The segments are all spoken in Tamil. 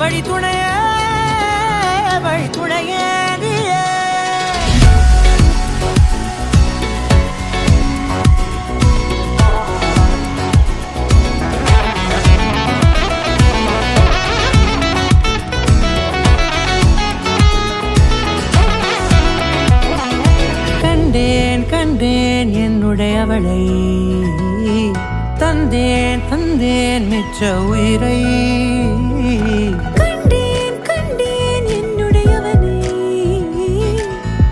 வழி துணையே வழி துணையே நீயே. கண்டேன் கண்டேன் என்னுடையவளை, தந்தேன் தந்தேன் மிச்ச உயிரை. கண்டேன் கண்டேன் என்னுடையவனை,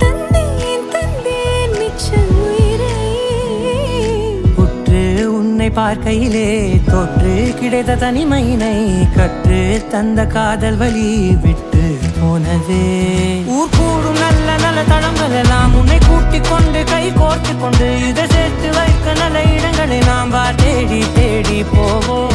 தந்தேன் தந்தேன் மிச்ச உயிரை. உற்று உன்னை பார்க்கையிலே தொற்று கிடைத்த தனிமையினை கற்று தந்த காதல் வழி விட்டு போனதே. ஊர் கூடும் நல்ல நல்ல தளங்கள் எல்லாம் உன்னை கூட்டிக் கொண்டு கை கோர்த்து கொண்டு இதை சேர்த்து வைக்க நல்ல இடங்களை நாம் தேடி தேடி போவோம்.